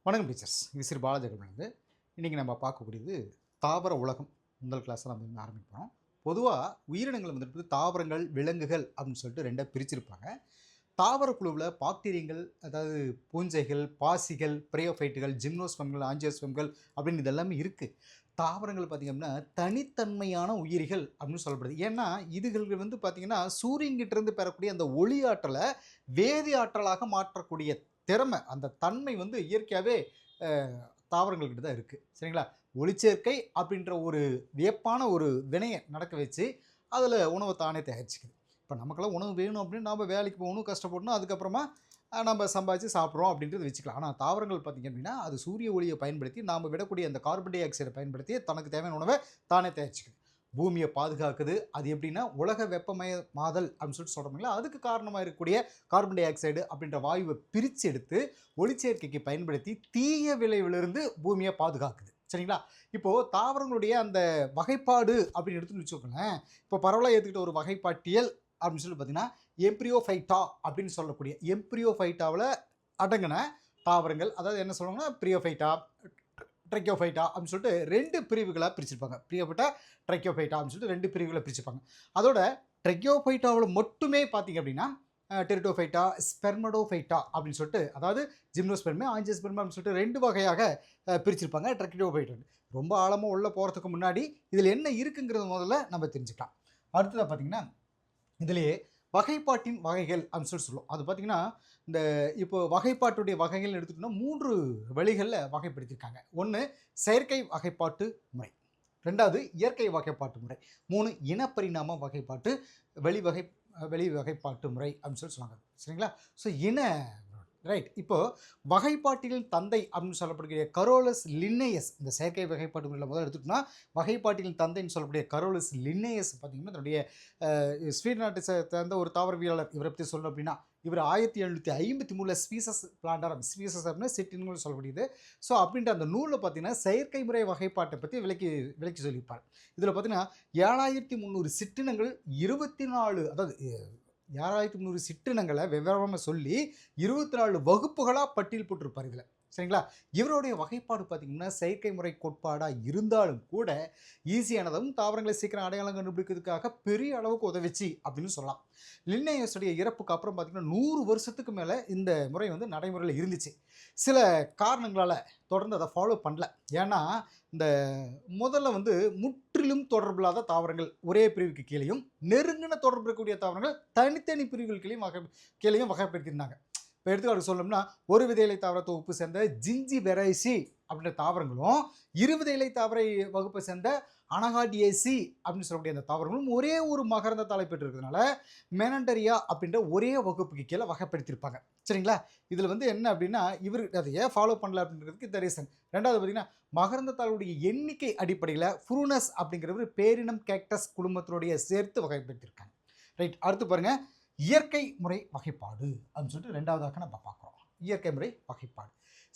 வணக்கம் டீச்சர்ஸ். இது ஸ்ரீ பாலாஜகம்லேருந்து. இன்றைக்கி நம்ம பார்க்கக்கூடியது தாவர உலகம். முதல் கிளாஸில் நம்ம வந்து ஆரம்பிப்போம். பொதுவாக உயிரினங்கள் வந்துட்டு தாவரங்கள், விலங்குகள் அப்படின்னு சொல்லிட்டு ரெண்டாக பிரிச்சிருப்பாங்க. தாவர குழுவில் பாக்டீரியங்கள், அதாவது பூஞ்சைகள், பாசிகள், பிரயோஃபைட்டுகள், ஜிம்னோஸ்பம்கள், ஆஞ்சியோஸ்பம்கள் அப்படின்னு இதெல்லாமே இருக்குது. தாவரங்கள் பார்த்திங்க அப்படின்னா தனித்தன்மையான உயிரிகள் அப்படின்னு சொல்லப்படுது. ஏன்னா இதுகள் வந்து பார்த்திங்கன்னா சூரியன்கிட்டேருந்து பெறக்கூடிய அந்த ஒளி ஆற்றலை வேதி ஆற்றலாக மாற்றக்கூடிய திறமை, அந்த தன்மை வந்து இயற்கையாகவே தாவரங்கள்கிட்ட தான் இருக்குது. சரிங்களா? ஒளிச்சேர்க்கை அப்படின்ற ஒரு வியப்பான ஒரு வினையை நடக்க வச்சு அதில் உணவை தானே தயாரிச்சுக்குது. இப்போ நமக்கெல்லாம் உணவு வேணும் அப்படின்னு நாம் வேலைக்கு போகணும், கஷ்டப்படணும், அதுக்கப்புறமா நம்ம சம்பாதிச்சு சாப்பிட்றோம் அப்படின்றது வச்சுக்கலாம். ஆனால் தாவரங்கள் பார்த்திங்க அப்படின்னா அது சூரிய ஒளியை பயன்படுத்தி நாம் விடக்கூடிய அந்த கார்பன் டை ஆக்சைடை பயன்படுத்தி தனக்கு தேவையான உணவை தானே தயாரிச்சுக்குது. பூமியை பாதுகாக்குது. அது எப்படின்னா உலக வெப்பமயமாதல் அப்படின்னு சொல்லிட்டு சொல்கிறோம்ல, அதுக்கு காரணமாக இருக்கக்கூடிய கார்பன் டை ஆக்சைடு அப்படின்ற வாயுவை பிரித்து எடுத்து ஒளிச்சேர்க்கைக்கு பயன்படுத்தி தீய விளைவிலிருந்து பூமியை பாதுகாக்குது. சரிங்களா? இப்போது தாவரங்களுடைய அந்த வகைப்பாடு அப்படின்னு எடுத்துன்னு வச்சுக்கோங்களேன். இப்போ பரவலாக ஏற்றுக்கிட்ட ஒரு வகைப்பாட்டியல் அப்படின்னு சொல்லி பார்த்தீங்கன்னா எம்ப்ரியோஃபைட்டா அப்படின்னு சொல்லக்கூடிய எம்ப்ரியோஃபைட்டாவில் அடங்கின தாவரங்கள், அதாவது என்ன சொல்லுவாங்கன்னா பிரியோஃபைட்டா, ட்ரைக்கோஃபைட்டா அப்படின்னு சொல்லிட்டு ரெண்டு பிரிவுகளாக பிரிச்சிருப்பாங்க. பிரியோஃபைட்டா, ட்ரைக்கோஃபைட்டா அப்படின்னு சொல்லிட்டு ரெண்டு பிரிவுகளை பிரிச்சிருப்பாங்க. அதோட ட்ரைக்கோஃபைட்டாவில் மட்டுமே பார்த்தீங்க அப்படின்னா டெரிட்டோஃபைட்டா, ஸ்பெர்மடோஃபைட்டா அப்படின்னு சொல்லிட்டு, அதாவது ஜிம்னோஸ்பெர்மே, ஆஞ்சியோஸ்பெர்மே அப்படின்னு சொல்லிட்டு ரெண்டு வகையாக பிரிச்சிருப்பாங்க ட்ரைக்கோஃபைட்டா. ரொம்ப ஆழமாக உள்ளே போகிறதுக்கு முன்னாடி இதில் என்ன இருக்குங்கிறது முதல்ல நம்ம தெரிஞ்சுக்கலாம். அடுத்ததாக பார்த்தீங்கன்னா இதிலேயே வகைப்பாட்டின் வகைகள் அப்படின்னு சொல்லி சொல்லுவோம். அது பார்த்திங்கன்னா இந்த இப்போ வகைப்பாட்டுடைய வகைகள் எடுத்துக்கிட்டோம்னா 3 வழிகளில் வகைப்படுத்தியிருக்காங்க. 1 செயற்கை வகைப்பாட்டு முறை, 2வது இயற்கை வகைப்பாட்டு முறை, 3 இனப்பரிணாம வகைப்பாட்டு வெளி வகைப்பாட்டு முறை அப்படின்னு சொல்லி சொன்னாங்க. சரிங்களா? So right. இப்போது வகைப்பாட்டியலின் தந்தை அப்படின்னு சொல்லப்படக்கூடிய கரோலஸ் லின்னேயஸ், இந்த செயற்கை வகைப்பாட்டு முறையில் முதல்ல எடுத்துக்கிட்டோம்னா வகைப்பாட்டியலின் தந்தைன்னு சொல்லக்கூடிய கரோலஸ் லின்னேயஸ் பார்த்திங்கன்னா தன்னுடைய ஸ்வீடன் நாட்டை சேர்ந்த ஒரு தாவரவியலாளர். இவரை பற்றி சொல்லணும் அப்படின்னா இவர் 1753 ஸ்பீசஸ் பிளான்டாரம், ஸ்பீசஸ் அப்படின்னா சிற்றினங்கள் சொல்லக்கூடியது. ஸோ அப்படின்ற அந்த நூலில் பார்த்தீங்கன்னா செயற்கை முறை வகைப்பாட்டை பற்றி விளக்கி சொல்லியிருப்பார். இதில் பார்த்தீங்கன்னா 7300 சிற்றினங்கள் 24, அதாவது 7300 சிற்றினங்களை விவரமாக சொல்லி 24 வகுப்புகளாக பட்டியல் போட்டிருப்பார் இதில். சரிங்களா? இவருடைய வகைப்பாடு பார்த்திங்கன்னா செயற்கை முறை கோட்பாடாக இருந்தாலும் கூட ஈஸியானதும் தாவரங்களை சீக்கிரம் அடையாளம் கண்டுபிடிக்கிறதுக்காக பெரிய அளவுக்கு உதவிச்சு அப்படின்னு சொல்லலாம். லின்னேயஸுடைய இறப்புக்கு அப்புறம் பார்த்திங்கன்னா 100 வருஷத்துக்கு மேலே இந்த முறை வந்து நடைமுறையில் இருந்துச்சு. சில காரணங்களால் தொடர்ந்து அதை ஃபாலோ பண்ணல. ஏன்னா இந்த முதல்ல வந்து முற்றிலும் தொடர்பில்லாத தாவரங்கள் ஒரே பிரிவுக்கு கீழேயும், நெருங்கின தொடர்பு இருக்கக்கூடிய தாவரங்கள் தனித்தனி பிரிவுகள் கீழேயும் வகைப்படுத்தியிருந்தாங்க. இப்போ எடுத்துக்காட்டு சொல்லணும்னா ஒரு விதை இலை தாவர தொகுப்பு சேர்ந்த ஜிஞ்சி வெரைசி அப்படின்ற தாவரங்களும், இருவிதை இலை தாவரை வகுப்பை சேர்ந்த அனகாடியேசி அப்படின்னு சொல்லக்கூடிய அந்த தாவரங்களும் ஒரே ஒரு மகரந்த தலை பெற்றிருக்கிறதுனால மெனண்டரியா அப்படின்ற ஒரே வகுப்புக்கு கீழே வகைப்படுத்தியிருப்பாங்க. சரிங்களா? இதில் வந்து என்ன அப்படின்னா இவர் அதை ஏன் ஃபாலோ பண்ணல அப்படின்றதுக்கு இந்த ரீசன். ரெண்டாவது பார்த்தீங்கன்னா மகரந்த தாளுடைய எண்ணிக்கை அடிப்படையில் ஃபுருனஸ் அப்படிங்கிறவர் பேரினம் கேக்டஸ் குடும்பத்தினுடைய சேர்த்து வகைப்படுத்தியிருக்காங்க. ரைட். அடுத்து பாருங்கள், இயற்கை முறை வகைப்பாடு அப்படின்னு சொல்லிட்டு ரெண்டாவதாக நம்ம பார்க்குறோம். இயற்கை முறை வகைப்பாடு.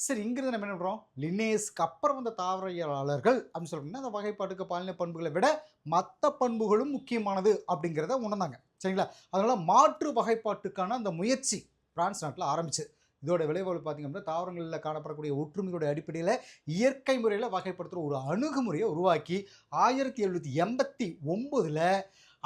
சரி, இங்கிருந்து நம்ம என்ன பண்ணுறோம், லின்னேயஸ்க்கு அப்புறம் வந்த தாவரவியலாளர்கள் அப்படின்னு சொல்லிங்கன்னா அந்த வகைப்பாட்டுக்கு பாலின பண்புகளை விட மற்ற பண்புகளும் முக்கியமானது அப்படிங்கிறத உணர்ந்தாங்க. சரிங்களா? அதனால் மாற்று வகைப்பாட்டுக்கான அந்த முயற்சி பிரான்ஸ் நாட்டில் ஆரம்பிச்சு. இதோட விளைவுகள் பார்த்திங்க அப்படின்னா தாவரங்களில் காணப்படக்கூடிய ஒற்றுமையோட அடிப்படையில் இயற்கை முறையில் வகைப்படுத்துகிற ஒரு அணுகுமுறையை உருவாக்கி 1789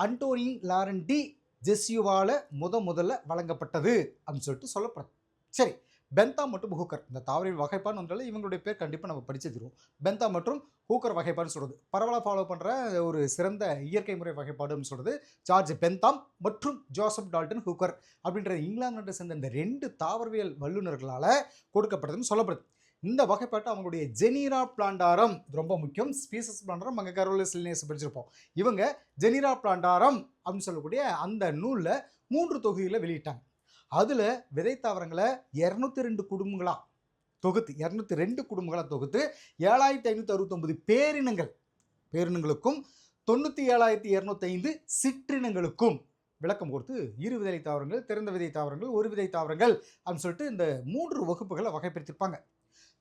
அன்டோனின் லாரன்டி ஜெஸ்யூவால் முதல்ல வழங்கப்பட்டது அப்படின்னு சொல்லிட்டு சொல்லப்படுது. சரி, பென்தாம் மற்றும் ஹூக்கர், இந்த தாவரவியல் வகைப்பாடு வந்தாலும் இவங்களுடைய பேர் கண்டிப்பாக நம்ம படிச்சிருவோம். பென்தாம் மற்றும் ஹூக்கர் வகைப்பாடுன்னு சொல்கிறது பரவலாக ஃபாலோ பண்ணுற ஒரு சிறந்த இயற்கை முறை வகைப்பாடுன்னு சொல்கிறது ஜார்ஜ் பென்தாம் மற்றும் ஜோசப் டால்டன் ஹூக்கர் அப்படின்ற இங்கிலாந்து நாட்டை சேர்ந்த இந்த 2 தாவரவியல் வல்லுநர்களால் கொடுக்கப்பட்டதுன்னு சொல்லப்படுது. இந்த வகைப்பாட்டு அவங்களுடைய ஜெனிரா பிளான்டாரம் ரொம்ப முக்கியம். ஸ்பீசஸ் பிளான்டாரம் அங்கே கரோலஸ் லின்னேயஸ் படிச்சிருப்போம். இவங்க ஜெனிரா பிளான்டாரம் அப்படின்னு சொல்லக்கூடிய அந்த நூலில் 3 தொகுதிகளை வெளியிட்டாங்க. அதில் விதை தாவரங்களை 202 குடும்பங்களாக தொகுத்து 7569 பேரினங்களுக்கும் 97205 சிற்றினங்களுக்கும் விளக்கம் கொடுத்து இரு விதை தாவரங்கள், திறந்த விதை தாவரங்கள், ஒரு விதை தாவரங்கள் அப்படின்னு சொல்லிட்டு இந்த 3 வகுப்புகளை வகைப்படுத்தியிருப்பாங்க.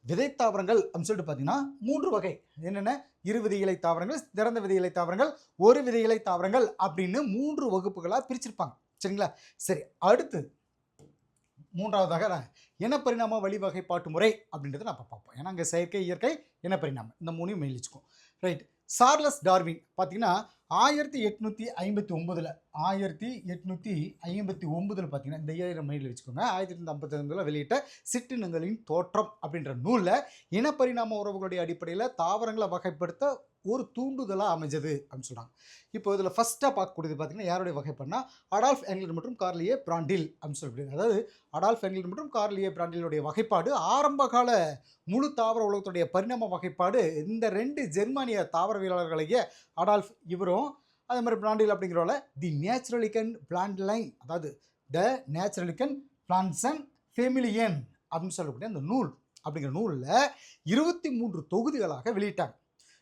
விதை தாவரங்கள் அப்படின்னு சொல்லிட்டு பார்த்தீங்கன்னா 3 வகை. என்னென்ன? இரு விதை இலை தாவரங்கள், திறந்த விதை இலை தாவரங்கள், ஒரு விதை இலை தாவரங்கள் அப்படின்னு 3 வகுப்புகளாக பிரிச்சிருப்பாங்க. சரிங்களா? சரி, அடுத்து மூன்றாவதாக இனப்பரிணாம வழிவகைப்பாட்டு முறை அப்படின்றத நம்ம பார்ப்போம். ஏன்னா அங்கே செயற்கை, இயற்கை, இனப்பரிணாமம் இந்த மூணையும் மெயிலிச்சுக்கும். ரைட். சார்லஸ் டார்வின் பார்த்தீங்கன்னா 1859 பார்த்தீங்கன்னா இந்த இயரை மைண்டில் வச்சுக்கோங்க. 1859 வெளியிட்ட சிற்றினங்களின் தோற்றம் அப்படின்ற நூலில் இனப்பரிணாம உறவுகளுடைய அடிப்படையில் தாவரங்களை வகைப்படுத்த ஒரு தூண்டுதலாக அமைஞ்சது அப்படின்னு சொல்கிறாங்க. இப்போ இதில் ஃபஸ்ட்டாக பார்க்கக்கூடியது பார்த்தீங்கன்னா யாருடைய வகைப்படுனா அடால்ஃப் எங்லர் மற்றும் கார்லியே பிராண்டில் அப்படின்னு சொல்லப்படுது. அதாவது அடால்ஃப் எங்லர் மற்றும் கார்லியே பிராண்டிலுடைய வகைப்பாடு ஆரம்பகால முழு தாவர உலகத்துடைய பரிணாம வகைப்பாடு இந்த 2 ஜெர்மானிய தாவரவியலாளர்களையே அடால்ஃப் இவரும் அதே மாதிரி பிராண்டில் அப்படிங்கிறவங்கள தி நேச்சுரலிக்கன் பிளான்ட் லைன், அதாவது த நேச்சுரலிக்கன் பிளான்சன் ஃபெமிலியன் அப்படின்னு சொல்லக்கூடிய அந்த நூல் அப்படிங்கிற நூலில் 23 தொகுதிகளாக வெளியிட்டாங்க.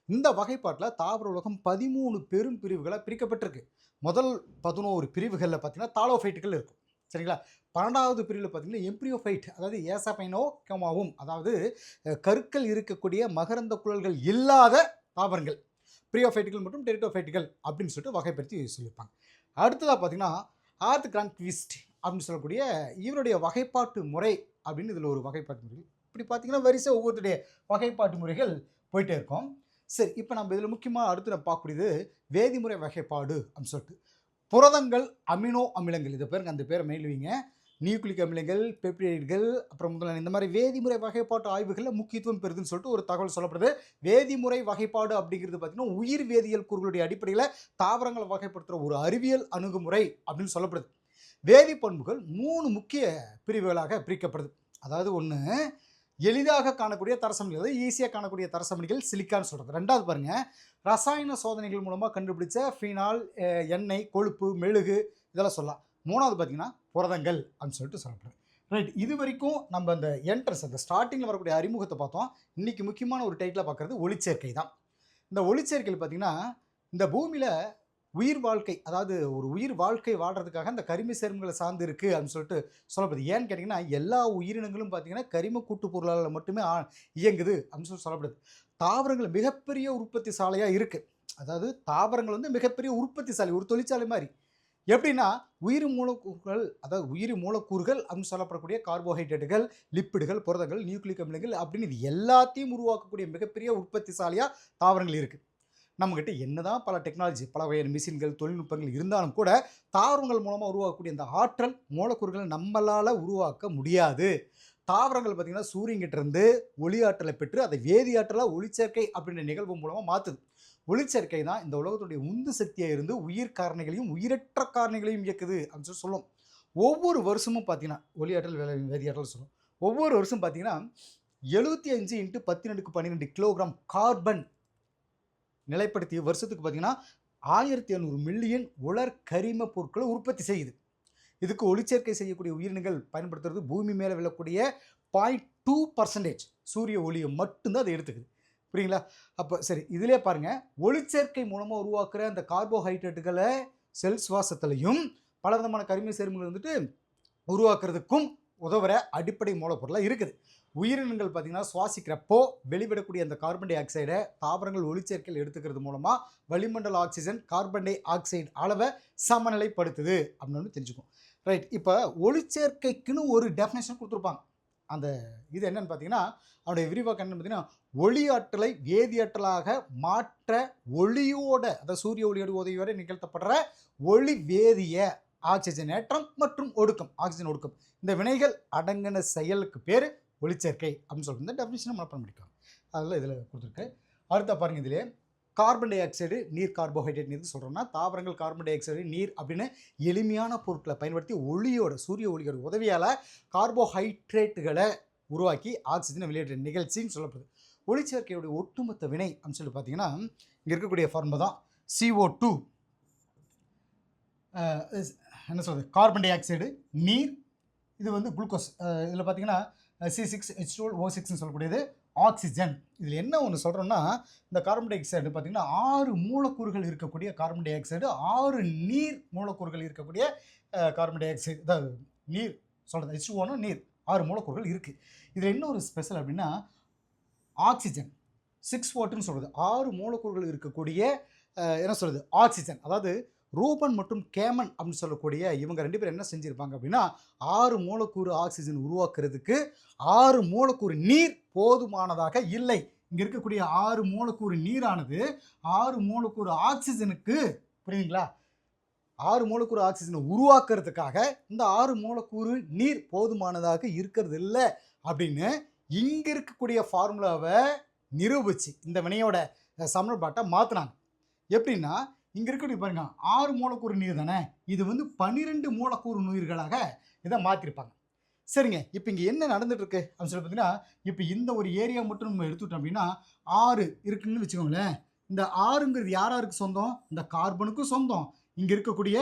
இந்த வகைப்பாட்டில் தாவர உலகம் 13 பெரும் பிரிவுகளாக பிரிக்கப்பட்டிருக்கு. முதல் 11 பிரிவுகளில் பார்த்தீங்கன்னா தாலோஃபைட்டுகள் இருக்கும். சரிங்களா? 12வது பிரிவில் பார்த்தீங்கன்னா எம்ப்ரியோஃபைட், அதாவது ஏசபைனோகமாவும், அதாவது கருக்கள் இருக்கக்கூடிய மகரந்த குழல்கள் இல்லாத தாவரங்கள், பிரியோஃபைட்டுகள் மற்றும் டெரிட்டோஃபைட்டுகள் அப்படின்னு சொல்லிட்டு வகைப்படுத்தி சொல்லியிருப்பாங்க. அடுத்ததாக பார்த்தீங்கன்னா ஆர்த் கிரான்க்விஸ்ட் அப்படின்னு சொல்லக்கூடிய இவருடைய வகைப்பாட்டு முறை அப்படின்னு இதில் ஒரு வகைப்பாட்டு முறை. இப்படி பார்த்தீங்கன்னா வரிசை ஒவ்வொருத்தருடைய வகைப்பாட்டு முறைகள் போயிட்டே இருக்கும். சரி, இப்போ நம்ம இதில் முக்கியமாக அடுத்து நம்ம பார்க்கக்கூடியது வேதிமுறை வகைப்பாடு அப்படின்னு சொல்லிட்டு புரதங்கள், அமினோ அமிலங்கள், இதை பேருங்க அந்த பேரை மெயிலுவீங்க. நியூக்ளிக் அமிலங்கள், பெப்டைடுகள், அப்புறம் முதல்ல இந்த மாதிரி வேதிமுறை வகைப்பாட்டு ஆய்வுகளில் முக்கியத்துவம் பெறுதுன்னு சொல்லிட்டு ஒரு தகவல் சொல்லப்படுது. வேதிமுறை வகைப்பாடு அப்படிங்கிறது பார்த்தீங்கன்னா உயிர் வேதியியல் கூறுகளுடைய அடிப்படையில் தாவரங்களை வகைப்படுத்துகிற ஒரு அறிவியல் அணுகுமுறை அப்படின்னு சொல்லப்படுது. வேதி பண்புகள் 3 முக்கிய பிரிவுகளாக பிரிக்கப்படுது. அதாவது ஒன்று எளிதாக காணக்கூடிய தரசமணிகள், அதாவது ஈஸியாக காணக்கூடிய தரசமணிகள் சிலிக்கான்னு சொல்கிறது. ரெண்டாவது பாருங்கள், ரசாயன சோதனைகள் மூலமாக கண்டுபிடிச்ச ஃபீனால், எண்ணெய், கொழுப்பு, மெழுகு இதெல்லாம் சொல்லலாம். மூணாவது பார்த்தீங்கன்னா புரதங்கள் அப்படின்னு சொல்லிட்டு சொல்லப்படுது. ரைட். இது வரைக்கும் நம்ம அந்த என்ட்ரன்ஸ், அந்த ஸ்டார்டிங்கில் வரக்கூடிய அறிமுகத்தை பார்த்தோம். இன்றைக்கி முக்கியமான ஒரு டைட்டில் பார்க்குறது ஒளிச்சேர்க்கை தான். இந்த ஒளிச்சேர்க்கையில் பார்த்தீங்கன்னா இந்த பூமியில் உயிர் வாழ்க்கை, அதாவது ஒரு உயிர் வாழ்க்கை வாழ்கிறதுக்காக அந்த கரிம சேர்மங்களை சார்ந்து இருக்குது அப்படின்னு சொல்லிட்டு சொல்லப்படுது. ஏன்னு கேட்டிங்கன்னா எல்லா உயிரினங்களும் பார்த்திங்கன்னா கரிம கூட்டு பொருளால் மட்டுமே இயங்குது அப்படின்னு சொல்லி சொல்லப்படுது. தாவரங்கள் மிகப்பெரிய உற்பத்தி சாலையாக இருக்குது. அதாவது தாவரங்கள் வந்து மிகப்பெரிய உற்பத்தி சாலை, ஒரு தொழிற்சாலை மாதிரி. எப்படின்னா உயிர் மூலக்கூறுகள், அதாவது உயிர் மூலக்கூறுகள் அப்படின்னு சொல்லப்படக்கூடிய கார்போஹைட்ரேட்டுகள், லிப்பிடுகள், புரதங்கள், நியூக்ளிக் அமிலங்கள் அப்படின்னு இது எல்லாத்தையும் உருவாக்கக்கூடிய மிகப்பெரிய உற்பத்தி சாலையாக தாவரங்கள் இருக்குது. நம்மக்கிட்ட என்னதான் பல டெக்னாலஜி, பல வகையான மிஷின்கள், தொழில்நுட்பங்கள் இருந்தாலும் கூட தாவரங்கள் மூலமாக உருவாக்கக்கூடிய இந்த ஆற்றல் மூலக்கூறுகளை நம்மளால் உருவாக்க முடியாது. தாவரங்கள் பார்த்திங்கன்னா சூரியன்கிட்டேருந்து ஒளி ஆற்றலை பெற்று அதை வேதி ஆற்றலாக ஒளிச்சேர்க்கை அப்படின்ற நிகழ்வு மூலமாக மாற்றுது. ஒளிச்சேர்க்கை தான் இந்த உலகத்துடைய உந்து சக்தியாக இருந்து உயிர் காரணிகளையும் உயிரற்ற காரணிகளையும் இயக்குது அப்படின்னு சொல்லும். ஒவ்வொரு வருஷமும் பார்த்தீங்கன்னா ஒளியாற்றல் வேதியாற்றல் சொல்லும். ஒவ்வொரு வருஷம் பார்த்தீங்கன்னா 75 × 10⁻12 கிலோகிராம் கார்பன் நிலைப்படுத்திய வருஷத்துக்கு பார்த்தீங்கன்னா 1700 மில்லியன் உலர் கரிம பொருட்களை உற்பத்தி செய்யுது. இதுக்கு ஒளிச்சேர்க்கை செய்யக்கூடிய உயிரினங்கள் பயன்படுத்துறது பூமி மேலே விழக்கூடிய 0.2% சூரிய ஒளியை மட்டும்தான் அதை எடுத்துக்குது. புரியுங்களா? அப்போ சரி, இதிலே பாருங்கள், ஒளிச்சேர்க்கை மூலமாக உருவாக்குற அந்த கார்போஹைட்ரேட்டுகளை செல் சுவாசத்திலையும் பல விதமான கரிம சேர்மங்கள் வந்துட்டு உருவாக்குறதுக்கும் உதவுற அடிப்படை மூலப்பொருளாக இருக்குது. உயிரினங்கள் பார்த்திங்கன்னா சுவாசிக்கிறப்போ வெளிவிடக்கூடிய அந்த கார்பன் டை ஆக்சைடை தாவரங்கள் ஒளிச்சேர்க்கையில் எடுத்துக்கிறது மூலமாக வளிமண்டல ஆக்சிஜன் கார்பன் டை ஆக்சைடு அளவை சமநிலைப்படுத்துது அப்படின்னு தெரிஞ்சுக்கும். ரைட். இப்போ ஒளிச்சேர்க்கைக்குன்னு ஒரு டெஃபினேஷன் கொடுத்துருப்பாங்க. அந்த இது என்னென்னு பார்த்தீங்கன்னா அவனுடைய விரிவாக்கம் என்னென்னு பார்த்தீங்கன்னா ஒளியாற்றலை வேதியாற்றலாக மாற்ற ஒளியோட, அதாவது சூரிய ஒளியோட உதவியோட நிகழ்த்தப்படுற ஒளி வேதிய ஆக்சிஜனேற்றம் மற்றும் ஒடுக்கம், ஆக்சிஜன் ஒடுக்கம், இந்த வினைகள் அடங்கின செயலுக்கு பேர் ஒளிச்சேர்க்கை அப்படின்னு சொல்லிட்டு இந்த டெஃபினிஷனை மனப்பாடம் பண்ணிக்கலாம். அதெல்லாம் இதில் கொடுத்துருக்கு. அடுத்த பாருங்கள், இதிலே கார்பன் டை ஆக்சைடு, நீர், கார்போஹைட்ரேட் எது சொல்கிறோம்னா தாவரங்கள் கார்பன் டை ஆக்சைடு, நீர் அப்படின்னு எளிமையான பொருட்களை பயன்படுத்தி ஒளியோட, சூரிய ஒளியோட உதவியால் கார்போஹைட்ரேட்டுகளை உருவாக்கி ஆக்சிஜனை வெளியேற்ற நிகழ்ச்சின்னு சொல்லப்படுது. ஒளிச்சேர்க்கையுடைய ஒட்டுமொத்த வினை அப்படின்னு சொல்லி பார்த்தீங்கன்னா இங்கே இருக்கக்கூடிய ஃபார்முலா தான் CO2, என்ன சொல்கிறது, கார்பன் டை ஆக்சைடு, நீர், இது வந்து குளுக்கோஸ், இதில் பார்த்தீங்கன்னா C6H12O6ன்னு சொல்லக்கூடியது ஆக்சிஜன். இதில் என்ன ஒன்று சொல்கிறோன்னா இந்த கார்பன் டை ஆக்சைடு பார்த்திங்கன்னா 6 மூலக்கூறுகள் இருக்கக்கூடிய கார்பன் டை ஆக்சைடு, 6 நீர் மூலக்கூறுகள் இருக்கக்கூடிய கார்பன் டை ஆக்சைடு, அதாவது நீர் சொல்கிறது H2O நீர், 6 மூலக்கூறுகள் இருக்குது. இதில் என்ன ஒரு ஸ்பெஷல் அப்படின்னா ஆக்சிஜன் 6 வாட்டுன்னு சொல்கிறது, 6 மூலக்கூறுகள் இருக்கக்கூடிய என்ன சொல்கிறது ஆக்சிஜன், அதாவது ரூபன் மற்றும் கேமன் அப்படின்னு சொல்லக்கூடிய இவங்க 2 பேரும் என்ன செஞ்சிருப்பாங்க அப்படின்னா, 6 மூலக்கூறு ஆக்ஸிஜன் உருவாக்குறதுக்கு 6 மூலக்கூறு நீர் போதுமானதாக இல்லை. இங்க இருக்கக்கூடிய 6 மூலக்கூறு நீரானது 6 மூலக்கூறு ஆக்ஸிஜனுக்கு, புரியுதுங்களா? 6 மூலக்கூறு ஆக்ஸிஜனை உருவாக்குறதுக்காக இந்த 6 மூலக்கூறு நீர் போதுமானதாக இருக்கிறது இல்ல அப்படின்னு இங்க இருக்கக்கூடிய ஃபார்முலாவை நிரூபிச்சு இந்த வினையோட சமன்பாட்டை மாத்துனாங்க. எப்படின்னா, இங்க இருக்கக்கூடிய பாருங்க 6 மூலக்கூறு நீர் தானே, இது வந்து 12 மூலக்கூறு நீர்களாக இதை மாத்திருப்பாங்க. சரிங்க, இப்போ இங்க என்ன நடந்துட்டு இருக்கு அப்படின்னு சொல்லி பார்த்தீங்கன்னா, இப்போ இந்த ஒரு ஏரியா மட்டும் நம்ம எடுத்துட்டோம் அப்படின்னா 6 இருக்குன்னு வச்சுக்கோங்களேன். இந்த 6ங்கிறது யாருக்கு சொந்தம்? இந்த கார்பனுக்கும் சொந்தம், இங்க இருக்கக்கூடிய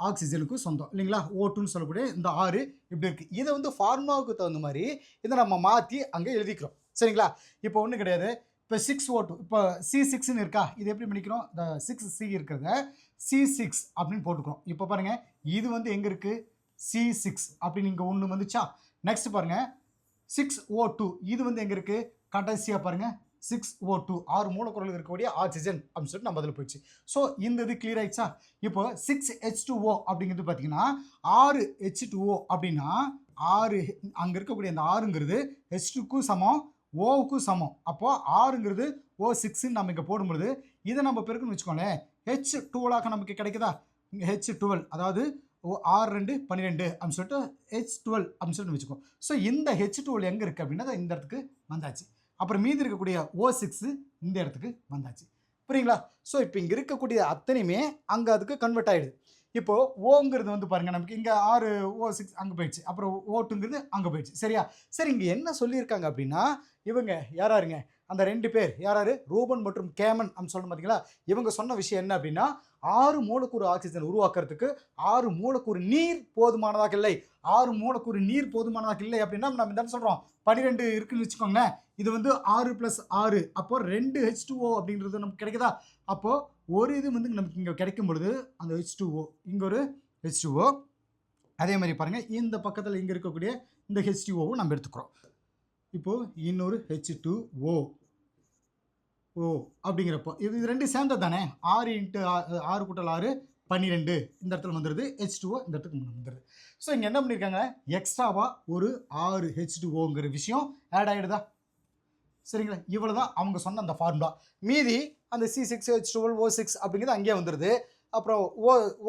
ஆக்சிஜனுக்கும் சொந்தம் இல்லைங்களா? O2ன்னு சொல்லக்கூடிய இந்த 6 இப்படி இருக்கு. இதை வந்து ஃபார்முலாவுக்கு தகுந்த மாதிரி இதை நம்ம மாற்றி அங்கே எழுதிக்கிறோம். சரிங்களா? இப்போ ஒன்றும் கிடையாது. இப்போ 6O2 இப்போ C6ன்னு இருக்கா, இது எப்படி பண்ணிக்கிறோம்? இந்த 6C இருக்கிறத C6 அப்படின்னு போட்டுக்கிறோம். இப்போ பாருங்க, இது வந்து எங்கே இருக்கு? C6 அப்படின்னு இங்கே ஒன்று வந்துச்சா? நெக்ஸ்ட் பாருங்க 6O2 இது வந்து எங்கே இருக்கு? கடைசியாக பாருங்க 6O2 6 மூலக்கூறுகள் இருக்கக்கூடிய ஆக்சிஜன் அப்படின்னு சொல்லிட்டு நம்ம அதில் போயிடுச்சு. ஸோ இந்த இது கிளியர் ஆயிடுச்சா? இப்போ 6H2O அப்படிங்கிறது பார்த்தீங்கன்னா 6H2O அப்படின்னா 6 அங்கே இருக்கக்கூடிய அந்த 6ங்கிறது H2க்கும் சமம், ஓவுக்கும் சமம். அப்போ 6ங்கிறது O6ன்னு நம்ம இங்கே போடும்பொழுது இதை நம்ம பெருக்குன்னு வச்சுக்கோங்களேன், H12ஆக நமக்கு கிடைக்குதா? இங்கே H12 அதாவது 6 2 12 அப்படின்னு சொல்லிட்டு H12 அப்படின்னு சொல்லிட்டு வச்சுக்கோ. ஸோ இந்த H12 எங்கே இருக்குது அப்படின்னா இந்த இடத்துக்கு வந்தாச்சு. அப்புறம் மீதி இருக்கக்கூடிய O6 இந்த இடத்துக்கு வந்தாச்சு. புரியுங்களா? ஸோ இப்போ இங்கே இருக்கக்கூடிய அத்தனையுமே அங்கே அதுக்கு கன்வெர்ட் ஆகிடுது. இப்போது ஓங்கிறது வந்து பாருங்கள், நமக்கு இங்கே 6 O6 அங்கே போயிடுச்சு, அப்புறம் O2ங்கிறது அங்கே போயிடுச்சு. சரியா? சரி, இங்கே என்ன சொல்லியிருக்காங்க அப்படின்னா, இவங்க யாராருங்க? அந்த 2 பேர் யாராரு? ரூபன் மற்றும் கேமன் அப்படின்னு சொல்லணும் பார்த்தீங்களா? இவங்க சொன்ன விஷயம் என்ன அப்படின்னா, 6 மூலக்கூறு ஆக்சிஜன் உருவாக்குறதுக்கு 6 மூலக்கூறு நீர் போதுமானதாக இல்லை. 6 மூலக்கூறு நீர் போதுமானதாக இல்லை அப்படின்னா நம்ம என்ன சொல்கிறோம்? 12 இருக்குன்னு வச்சுக்கோங்களேன். இது வந்து 6 + 6 அப்போ 2 H2O அப்படின்றது நமக்கு கிடைக்குதா? அப்போது ஒரு இது வந்து நமக்கு இங்கே கிடைக்கும் பொழுது அந்த H2O, இங்கே ஒரு H2O, அதே மாதிரி பாருங்கள் இந்த பக்கத்தில் இங்கே இருக்கக்கூடிய இந்த H2Oவும் நம்ம எடுத்துக்கிறோம். இப்போது இன்னொரு H2O அப்படிங்கிறப்போ இது 2 சேர்ந்தது தானே, 6 × 6 = 6 12 இந்த இடத்துல வந்துடுது. H2O இந்த இடத்துக்கு வந்துடுது. ஸோ இங்கே என்ன பண்ணியிருக்காங்க? எக்ஸ்ட்ராவாக ஒரு 6 H2Oங்கிற விஷயம் ஆட் ஆகிடுதா? சரிங்களா? இவ்வளோ தான் அவங்க சொன்ன அந்த ஃபார்முலா. மீதி அந்த C6H12 O6 அப்படிங்கிறது அங்கேயே வந்துடுது. அப்புறம்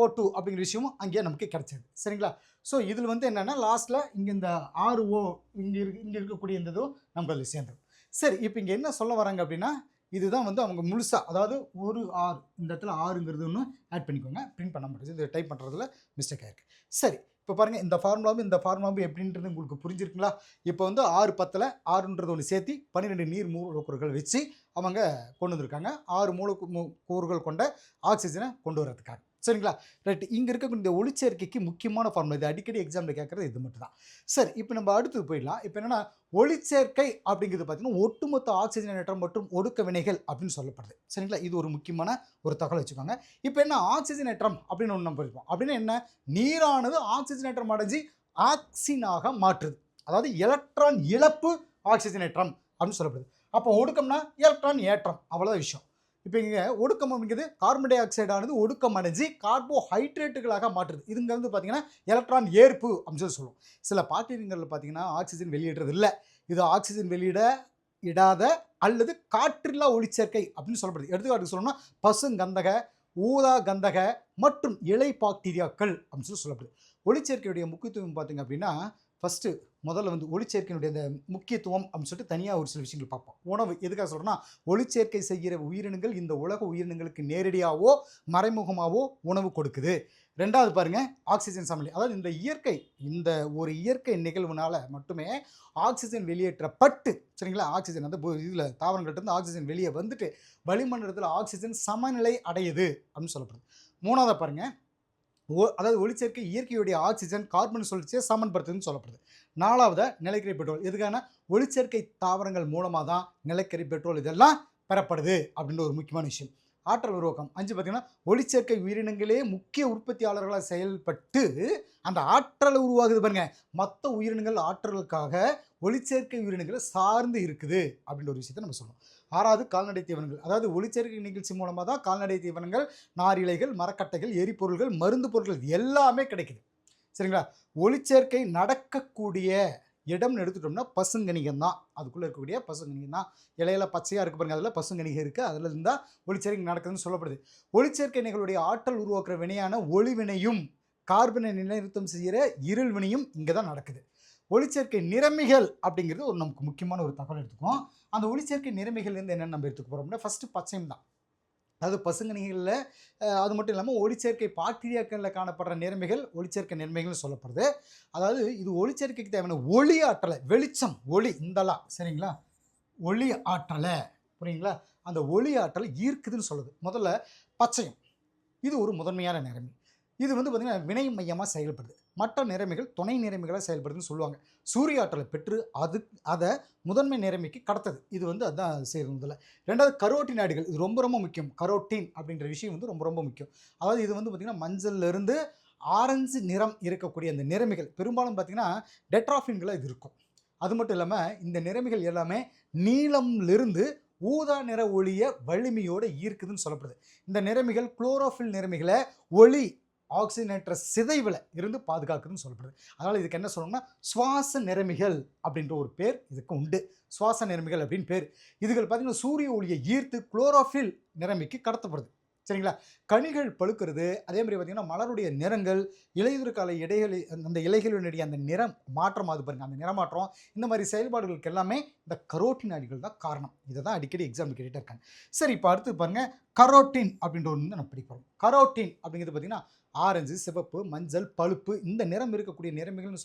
O2 அப்படிங்கிற விஷயமும் அங்கேயே நமக்கு கிடைச்சிது. சரிங்களா? ஸோ இதில் வந்து என்னென்னா லாஸ்ட்டில் இங்கே இந்த 6O இங்கே இருக்கக்கூடிய இந்த இதுவும் நம்ம அதில் சேர்ந்துடும். சரி, இப்போ இங்கே என்ன சொல்ல வராங்க அப்படின்னா, இதுதான் வந்து அவங்க முழுசாக, அதாவது ஒரு 6 இந்த இடத்துல 6ங்கிறது ஒன்று ஆட் பண்ணிக்கோங்க. பிரிண்ட் பண்ண மாட்டேங்குது, இது டைப் பண்ணுறதுல மிஸ்டேக் ஆகிருக்கு. சரி, இப்போ பாருங்கள் இந்த ஃபார்முலாவும் எப்படின்றது உங்களுக்கு புரிஞ்சிருக்குங்களா? இப்போ வந்து 6 10ல் 6ன்றது ஒன்று சேர்த்து 12 நீர் மூலக்கூறுகள் வச்சு அவங்க கொண்டு வந்திருக்காங்க 6 மூலக்கூறுகள் கொண்ட ஆக்சிஜனை கொண்டு வரதுக்காக. சரிங்களா? ரைட். இங்கே இருக்கக்கூடிய இந்த ஒளிச்சேர்க்கைக்கு முக்கியமான ஃபார்முலா, இது அடிக்கடி எக்ஸாமில் கேட்குறது இது மட்டும் தான். சரி, இப்போ நம்ம அடுத்தது போயிடலாம். இப்போ என்னென்னா, ஒளிச்சேர்க்கை அப்படிங்கிறது பார்த்தீங்கன்னா ஒட்டுமொத்த ஆக்சிஜனேற்றம் மற்றும் ஒடுக்க வினைகள் அப்படின்னு சொல்லப்படுது. சரிங்களா? இது ஒரு முக்கியமான ஒரு தகவல் வச்சுக்கோங்க. இப்போ என்ன ஆக்சிஜனேற்றம் அப்படின்னு ஒன்று நம்ம இருப்போம். அப்படின்னா என்ன? நீரானது ஆக்சிஜனேற்றம் அடைஞ்சு ஆக்சினாக மாற்றுது, அதாவது எலக்ட்ரான் இழப்பு ஆக்சிஜனேற்றம் அப்படின்னு சொல்லப்படுது. அப்போ ஒடுக்கம்னா எலக்ட்ரான் ஏற்றம், அவ்வளோதான் விஷயம். இப்போ இங்கே ஒடுக்கம் அப்படிங்கிறது கார்பன் டை ஆக்சைடு ஆனது ஒடுக்கம் அடைஞ்சு கார்போஹைட்ரேட்டுகளாக மாற்றுது. இதுங்க வந்து பார்த்தீங்கன்னா எலக்ட்ரான் ஏற்பு அப்படின்னு சொல்லி சொல்லுவோம். சில பாக்டீரியங்களில் பார்த்தீங்கன்னா ஆக்சிஜன் வெளியிடுறது இல்லை, இது ஆக்சிஜன் இடாத அல்லது காற்றில்லா ஒளிச்சேர்க்கை அப்படின்னு சொல்லப்படுது. எடுத்துக்காட்டுக்கு சொல்லணும்னா பசுங்கந்தக, ஊதா கந்தக மற்றும் இலை பாக்டீரியாக்கள் அப்படின்னு சொல்லப்படுது. ஒளிச்சேர்க்கையுடைய முக்கியத்துவம் பார்த்தீங்க அப்படின்னா, ஃபஸ்ட்டு முதல்ல வந்து ஒளிச்சேர்க்கையினுடைய அந்த முக்கியத்துவம் அப்படின்னு சொல்லிட்டு தனியாக ஒரு சில விஷயங்கள் பார்ப்போம். உணவு எதுக்காக சொல்கிறோன்னா, ஒளிச்சேர்க்கை செய்கிற உயிரினங்கள் இந்த உலக உயிரினங்களுக்கு நேரடியாகவோ மறைமுகமாகவோ உணவு கொடுக்குது. ரெண்டாவது பாருங்கள் ஆக்சிஜன் சமநிலை, அதாவது இந்த ஒரு இயற்கை நிகழ்வுனால மட்டுமே ஆக்சிஜன் வெளியேற்றப்பட்டு, சரிங்களா, ஆக்சிஜன் அந்த இதில் தாவரங்கள்கிட்ட ஆக்சிஜன் வெளியே வந்துட்டு வளிமண்டலத்தில் ஆக்சிஜன் சமநிலை அடையுது அப்படின்னு சொல்லப்படுது. மூணாவது பாருங்கள், அதாவது ஒளிச்சேர்க்கை இயற்கையுடைய ஆக்சிஜன் கார்பன் சுழற்சியை சமன்படுத்துதுன்னு சொல்லப்படுது. நாலாவது நிலக்கரி பெட்ரோல், எதுக்கான? ஒளிச்சேர்க்கை தாவரங்கள் மூலமாக தான் நிலக்கரி பெட்ரோல் இதெல்லாம் பெறப்படுது அப்படின்ற ஒரு முக்கியமான விஷயம். ஆற்றல் உருவாக்கம். 5 பார்த்தீங்கன்னா ஒளிச்சேர்க்கை உயிரினங்களே முக்கிய உற்பத்தியாளர்களாக செயல்பட்டு அந்த ஆற்றலை உருவாகுது பாருங்க. மற்ற உயிரினங்கள் ஆற்றலுக்காக ஒளிச்சேர்க்கை உயிரினங்களை சார்ந்து இருக்குது அப்படின்ற ஒரு விஷயத்தை நம்ம சொல்லணும். 6வது கால்நடை தீவனங்கள். அதாவது ஒளிச்சேர்க்கை நிகழ்ச்சி மூலமாக தான் கால்நடை தீவனங்கள், நாரிழைகள், மரக்கட்டைகள், எரிபொருள்கள், மருந்து பொருட்கள் எல்லாமே கிடைக்குது. சரிங்களா? ஒளிச்சேர்க்கை நடக்கக்கூடிய இடம்னு எடுத்துட்டோம்னா பசுங்கணிகம் தான். அதுக்குள்ளே இருக்கக்கூடிய பசுங்கணிகம் தான். இலையில பச்சையாக இருக்கு பாருங்க, அதில் பசுங்கணிகம் இருக்குது. அதில் இருந்தால் ஒளிச்சேர்க்கை நடக்குதுன்னு சொல்லப்படுது. ஒளிச்சேர்க்கை நிகழ்வுடைய ஆற்றல் உருவாக்குற வினையான ஒளிவினையும் கார்பனை நிலைநிறுத்தம் செய்கிற இருள் வினையும் இங்கே தான் நடக்குது. ஒளிச்சேர்க்கை நிறமிகள் அப்படிங்கிறது ஒரு நமக்கு முக்கியமான ஒரு தகவல் எடுத்துக்குவோம். அந்த ஒளிச்சேர்க்கை நிறமிகள்லேருந்து என்னென்னு நம்ம எடுத்துக்க போகிறோம்னா ஃபஸ்ட்டு பச்சையம் தான். அதாவது பசுங்கணிகளில் அது மட்டும் இல்லாமல் ஒளிச்சேர்க்கை பாக்டீரியாக்களில் காணப்படுற நிறமிகள் ஒளிச்சேர்க்கை நிறமிகள்னு சொல்லப்படுது. அதாவது இது ஒளிச்சேர்க்கைக்கு தேவையான ஒளி ஆற்றலை, வெளிச்சம், ஒளி இந்தலாம் சரிங்களா, ஒளி ஆற்றலை புரியுங்களா, அந்த ஒளி ஆற்றலை ஈர்க்குதுன்னு சொல்லுது. முதல்ல பச்சையம் இது ஒரு முதன்மையான நிறமி. இது வந்து பார்த்திங்கன்னா வினை மையமாக செயல்படுது. மற்ற நிறமிகள் துணை நிறமிகளாக செயல்படுதுன்னு சொல்லுவாங்க. சூரிய ஆற்றலை பெற்று அதை முதன்மை நிறமிக்கு கடத்தது. இது வந்து அதுதான் செய்யறதுல. 2வது கரோட்டினாய்டுகள். இது ரொம்ப ரொம்ப முக்கியம். கரோட்டின் அப்படின்ற விஷயம் வந்து ரொம்ப ரொம்ப முக்கியம். அதாவது இது வந்து பார்த்திங்கன்னா மஞ்சள்லேருந்து ஆரஞ்சு நிறம் இருக்கக்கூடிய அந்த நிறமிகள் பெரும்பாலும் பார்த்திங்கன்னா டெட்ராஃபின்களாக இது இருக்கும். அது மட்டும் இல்லாமல் இந்த நிறமிகள் எல்லாமே நீலம்லிருந்து ஊதா நிற ஒளியை வலிமையோடு ஈர்க்குதுன்னு சொல்லப்படுது. இந்த நிறமிகள் குளோரோஃபில் நிறமிகளை ஒளி ஆக்சிஜனேற்ற சிதைவில் இருந்து பாதுகாக்குதுன்னு சொல்லப்படுது. அதனால் இதுக்கு என்ன சொல்லணும்னா சுவாச நிறமிகள் அப்படின்ற ஒரு பேர் இதுக்கு உண்டு. சுவாச நிறமிகள் அப்படின்னு பேர். இதுகள் பார்த்திங்கன்னா சூரிய ஒளியை ஈர்த்து குளோரோஃபில் நிறமிக்கு கடத்தப்படுது. சரிங்களா? கனிகள் பழுக்கிறது. அதே மாதிரி பார்த்திங்கன்னா மலருடைய நிறங்கள், இலையுதிர் கால இடைகளில் அந்த இலைகளினுடைய அந்த நிறம் மாற்றம் ஆகுது பாருங்கள், அந்த நிறமாற்றம், இந்த மாதிரி செயல்பாடுகளுக்கு எல்லாமே இந்த கரோட்டினாய்டுகள் தான் காரணம். இதை தான் அடிக்கடி எக்ஸாம் கேட்டுகிட்டே இருக்காங்க. சரி, இப்போ அடுத்து பாருங்கள் கரோட்டின் அப்படின்ற ஒன்று நம்ம படிப்போம். கரோட்டின் அப்படிங்கிறது பார்த்திங்கன்னா ஆரஞ்சு, சிவப்பு, மஞ்சள், பழுப்பு இந்த நிறம் இருக்கக்கூடிய நிறமிகள்னு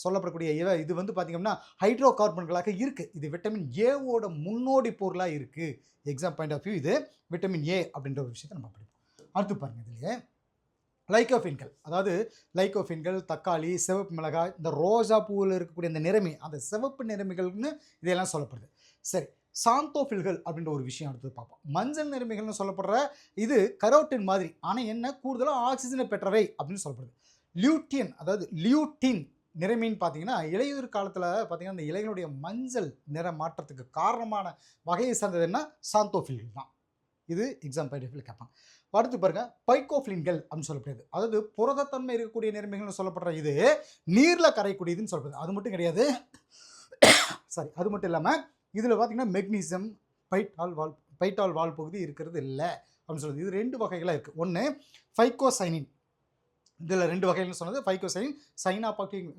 சொல்லப்படக்கூடிய இது வந்து பார்த்திங்கன்னா ஹைட்ரோ கார்பன்களாக இருக்குது. இது விட்டமின் ஏவோட முன்னோடி பொருளாக இருக்குது. எக்ஸாம் பாயிண்ட் ஆஃப் வியூ இது விட்டமின் ஏ அப்படின்ற ஒரு விஷயத்தை நம்ம படிப்போம். அடுத்து பாருங்கள், இதுலேயே லைக்கோஃபின்கள். அதாவது லைக்கோஃபின்கள், தக்காளி, சிவப்பு மிளகாய், இந்த ரோஜா பூவில் இருக்கக்கூடிய அந்த நிறமி, அந்த சிவப்பு நிறமிகள்னு இதெல்லாம் சொல்லப்படுது. சரி, சாந்தோஃபில்கள் அப்படின்ற ஒரு விஷயம் அடுத்து பார்ப்போம். மஞ்சள் நிறமிகள்னு சொல்லப்படுற இது கரோட்டின் மாதிரி, ஆனால் என்ன கூடுதலாக ஆக்சிஜனை பெற்றவை அப்படின்னு சொல்லப்படுது. லியூட்டின், அதாவது லியூட்டின் நிறமின்னு பார்த்தீங்கன்னா இலையுதிர் காலத்தில் பார்த்தீங்கன்னா அந்த இலைகளுடைய மஞ்சள் நிற மாற்றத்துக்கு காரணமான வகையை சார்ந்தது என்ன, சாந்தோஃபில்கள் தான். இது எக்ஸாம் பாயிண்ட் கேட்பாங்க. அடுத்து பாருங்க பைக்கோஃபிலின்கள் அப்படின்னு சொல்லப்படுது. அதாவது புரதத்தன்மை இருக்கக்கூடிய நிறமிகள்னு சொல்லப்படுற இது நீரில் கரைக்கூடியதுன்னு சொல்லப்படுது. அது மட்டும் கிடையாது, சாரி, அது மட்டும் இல்லாமல் இதில் பார்த்தீங்கன்னா மெக்னீசியம், பைட்டால் வால் பகுதி இருக்கிறது இல்லை அப்படின்னு சொல்லுது. இது 2 வகைகளாக இருக்குது. ஒன்று ஃபைக்கோசைனின், இதில் 2 வகைகள்னு சொன்னது ஃபைக்கோசைனின்,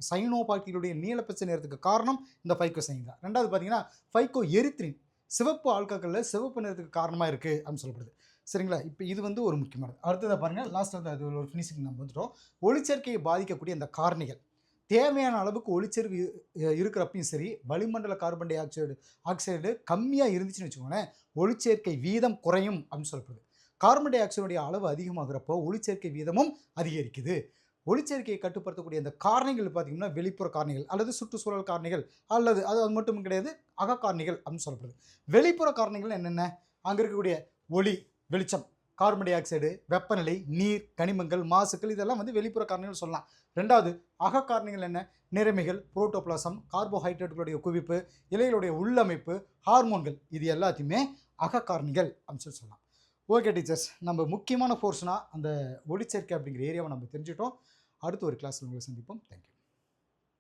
சைனோபாக்டீரியுடைய நீலப்பச்சை நிறத்துக்கு காரணம் இந்த ஃபைக்கோசைனின் தான். 2வது பார்த்தீங்கன்னா ஃபைக்கோ எரித்ரின், சிவப்பு ஆல்கஹாலில் சிவப்பு நிறத்துக்கு காரணமாக இருக்குது அப்படின்னு சொல்லப்படுது. சரிங்களா? இப்போ இது வந்து ஒரு முக்கியமானது. அடுத்ததாக பாருங்கள், லாஸ்ட் வந்து அது ஒரு ஃபினிஷிங் நம்ம வந்துட்டோம். ஒளிச்சேர்க்கையை பாதிக்கக்கூடிய அந்த காரணிகள் தேவையான அளவுக்கு ஒளிச்சேர்வு இருக்கிறப்பையும் சரி, வளிமண்டல கார்பன் டை ஆக்சைடு கம்மியாக இருந்துச்சுன்னு வச்சுக்கோங்களேன், ஒளிச்சேர்க்கை வீதம் குறையும் அப்படின்னு சொல்லப்படுது. கார்பன் டை ஆக்சைடுடைய அளவு அதிகமாகிறப்போ ஒளிச்சேர்க்கை வீதமும் அதிகரிக்குது. ஒளிச்சேர்க்கையை கட்டுப்படுத்தக்கூடிய அந்த காரணிகள் பார்த்திங்கன்னா வெளிப்புற காரணிகள் அல்லது சுற்றுச்சூழல் காரணிகள் அல்லது அது மட்டும் கிடையாது, அகக்காரணிகள் அப்படின்னு சொல்லப்படுது. வெளிப்புற காரணிகள் என்னென்ன, அங்கே இருக்கக்கூடிய ஒளி, வெளிச்சம், கார்பன் டை ஆக்சைடு, வெப்பநிலை, நீர், கனிமங்கள், மாசுக்கள், இதெல்லாம் வந்து வெளிப்புற காரணிகள் சொல்லலாம். 2வது அகக்காரணிகள் என்ன, நிறமிகள், புரோட்டோபிளாசம், கார்போஹைட்ரேட்டுகளுடைய குவிப்பு, இலைகளுடைய உள்ளமைப்பு, ஹார்மோன்கள், இது எல்லாத்தையுமே அகக்காரணிகள் அப்படின்னு சொல்லலாம். ஓகே டீச்சர்ஸ், நம்ம முக்கியமான போர்ஷனாக அந்த ஒளிச்சேர்க்கை அப்படிங்கிற ஏரியாவை நம்ம தெரிஞ்சுட்டோம். அடுத்து ஒரு கிளாஸில் உங்களை சந்திப்போம். தேங்க்யூ.